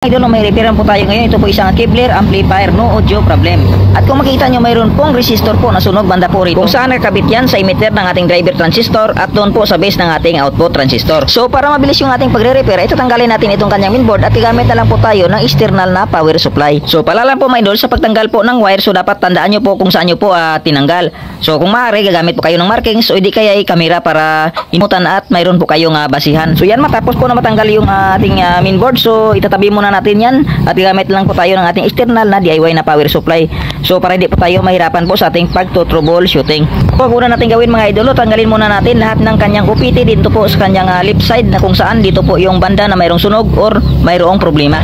Idol, may repairan po tayo ngayon. Ito po isang Kevlar amplifier, no audio problem. At kung makita nyo, mayroon pong resistor po na sunog banda po rito. Kung saan nakabit yan sa emitter ng ating driver transistor at doon po sa base ng ating output transistor. So para mabilis yung ating pagre-repair, ito tanggalin natin itong kanyang mainboard at igamit na lang po tayo ng external na power supply. So palalang po mga idol sa pagtanggal po ng wire, so dapat tandaan nyo po kung saan nyo po tinanggal. So kung maaari, gagamit po kayo ng markings o hindi kaya i-camera para imutan at mayroon po kayong basihan. So yan, matapos po na matanggal yung ating mainboard, so itatabi muna natin yan at gamit lang po tayo ng ating external na DIY na power supply. So para hindi po tayo mahirapan po sa ating pagto-troubleshooting. So una natin gawin mga idolo, tanggalin muna natin lahat ng kanyang OPT dito po sa kanyang left side na kung saan dito po yung banda na mayroong sunog or mayroong problema.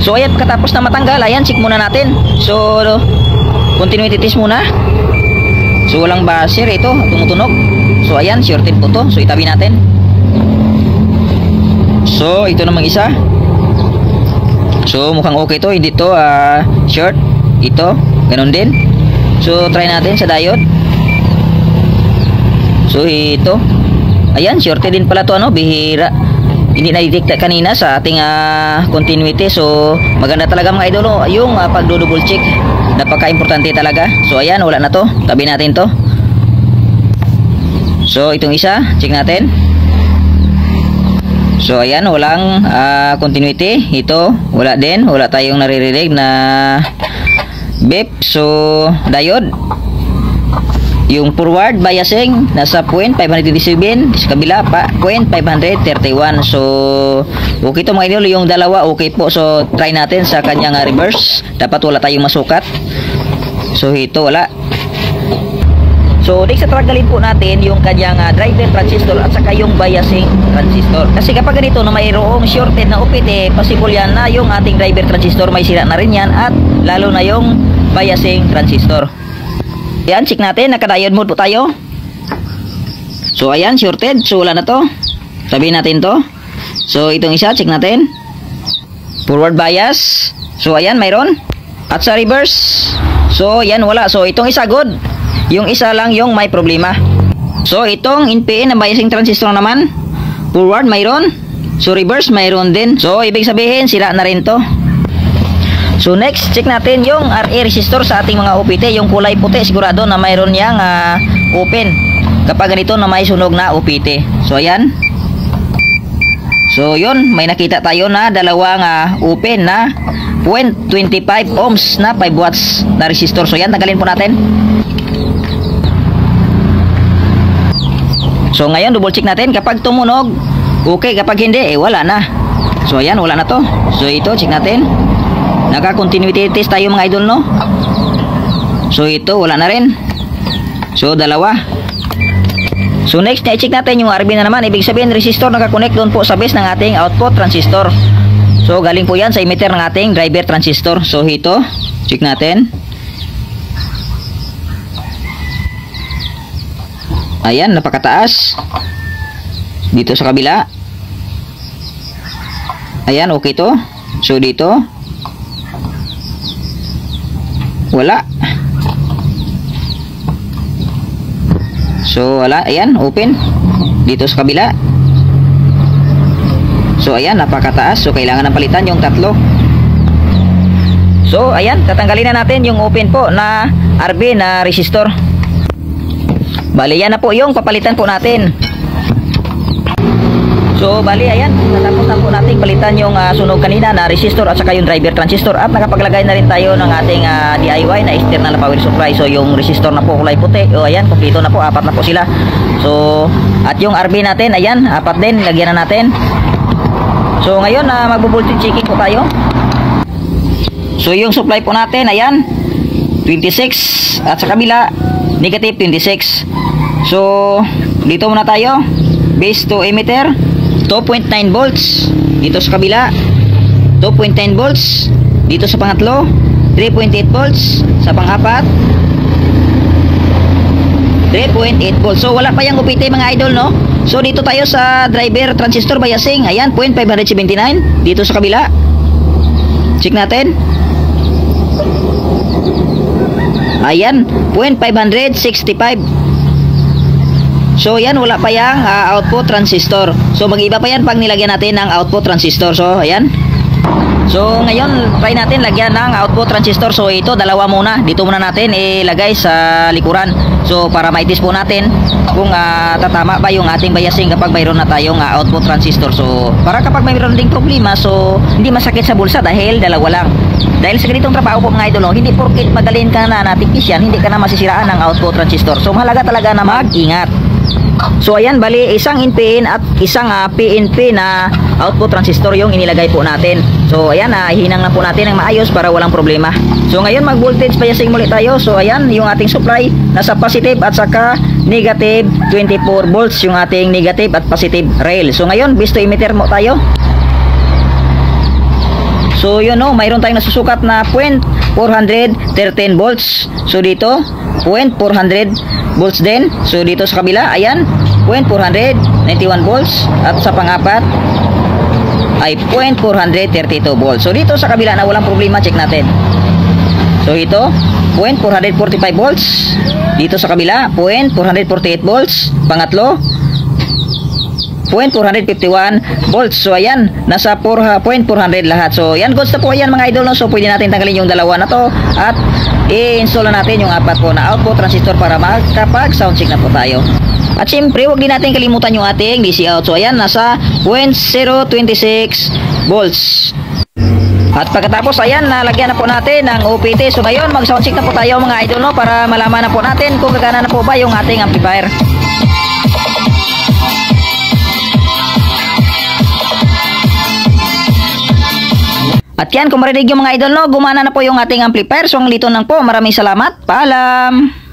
So ayan, pagkatapos na matanggal, ayan, check muna natin. So continuity test muna. So walang basher ito, tumutunog. So ayan, shorted po to. So itabi natin. So ito namang isa. So mukhang okay to, hindi to short. Ito, ganun din. So try natin sa diode. So ito. Ayan, shorted din pala to, bihira. Hindi na-detect kanina sa ating continuity. So maganda talaga mga idolo yung pagdo-double check. Napaka-importante talaga. So ayan, wala na to. Tabi natin to. So itong isa, check natin. So ayan, walang continuity. Ito, wala din. Wala tayong naririnig na beep. So diode, yung forward biasing nasa 0.527, sa kabila pa 0.531. So okay to mga idol, yung dalawa okay po. So try natin sa kanyang reverse. Dapat wala tayong masukat. So ito wala. So next, tanggalin po natin yung kanyang driver transistor at saka yung biasing transistor. Kasi kapag ganito na mayroong shorted na OPT, possible yan na yung ating driver transistor may sira na rin yan, at lalo na yung biasing transistor. Ayan, check natin, naka-diode mode po tayo. So ayan, shorted. So wala na to. Sabihin natin to. So itong isa, check natin. Forward bias. So ayan, mayroon. At sa reverse, so ayan, wala. So itong isa good. Yung isa lang yung may problema. So itong NPN na biasing transistor naman, forward mayroon. So reverse mayroon din. So ibig sabihin, sira na rin to. So next, check natin yung RA resistor sa ating mga OPT. Yung kulay puti, sigurado na mayroon niyang open kapag ganito na may sunog na OPT. So ayan. So yun, may nakita tayo na dalawang open na 0.25 ohms na 5 watts na resistor. So yan, tanggalin po natin. So ngayon, double check natin kapag tumunog, okay. Kapag hindi, wala na. So ayan, wala na to. So ito, check natin. Naka-continuity test tayo mga idol, no? So ito, wala na rin. So dalawa. So next, na-check natin yung RB na naman. Ibig sabihin, resistor naka-connect doon po sa base ng ating output transistor. So galing po yan sa emitter ng ating driver transistor. So ito, check natin. Ayan, napakataas. Dito sa kabila. Ayan, okay to. So dito, wala. So wala, ayan, open. Dito sa kabila. So ayan, napakataas. So kailangan ng palitan yung tatlo. So ayan, tatanggalin na natin yung open po na RB na resistor. Bali, yan na po yung papalitan po natin. So bali, ayan, natapos na po natin palitan yung sunog kanina na resistor at saka yung driver transistor, at nakapaglagay na rin tayo ng ating DIY na external power supply. So yung resistor na po kulay puti, o ayan, kompleto na po, 4 na po sila. So at yung RB natin, ayan, 4 din, lagyan na natin. So ngayon, magbo-voltage checking po tayo. So yung supply po natin, ayan, 26, at sa kabila negative 26. So dito muna tayo, base to emitter 2.9 volts. Dito sa kabila 2.9 volts. Dito sa pangatlo 3.8 volts. Sa pang-apat 3.8 volts. So wala pa yung OPT mga idol, no? So dito tayo sa driver transistor biasing. Ayan, 0.579. Dito sa kabila, check natin. Ayan, 0.565. So yan, wala pa yung output transistor. So mag-iba pa yan pag nilagyan natin ng output transistor. So ayan. So ngayon try natin lagyan ng output transistor. So ito dalawa muna. Dito muna natin ilagay sa likuran. So para maitis po natin kung tatama ba yung ating biasing kapag mayroon na tayong output transistor. So para kapag mayroon ding problema, so hindi masakit sa bulsa dahil dalawa lang. Dahil sa ganitong trabaho po mga idol, hindi porkit magaling ka na natikis yan, hindi ka na masisiraan ng output transistor. So mahalaga talaga na mag-ingat. So ayan, bali isang NPN at isang PNP na output transistor yung inilagay po natin. So ayan, hinang na po natin ng maayos para walang problema. So ngayon mag voltage biasing muli tayo. So ayan, yung ating supply nasa positive at saka negative 24 volts yung ating negative at positive rail. So ngayon base to emitter mo tayo. So yun mayroon tayong nasusukat na 0.413 volts. So dito 0.400 volts din. So dito sa kabila, ayan, 0.491 volts. At sa pangapat ay 0.432 volts. So dito sa kabila na walang problema, check natin. So ito 0.445 volts. Dito sa kabila 0.448 volts. Pangatlo 0.451 volts. So ayan, nasa 0.400 lahat. So yan, goods na po yan mga idol, no? So pwede natin tanggalin yung dalawa na to at i-install na natin yung apat po na output transistor para makapag sound check na po tayo. At siyempre, huwag din natin kalimutan yung ating DC out. So ayan, nasa 0.026 volts. At pagkatapos, ayan, nalagyan na po natin ng OPT. So ngayon, mag sound check na po tayo mga idol, no? Para malaman na po natin kung gagana na po ba yung ating amplifier. At yan, kung marinig yung mga idol, no, gumana na po yung ating amplifier. So ang lito lang po, maraming salamat. Paalam!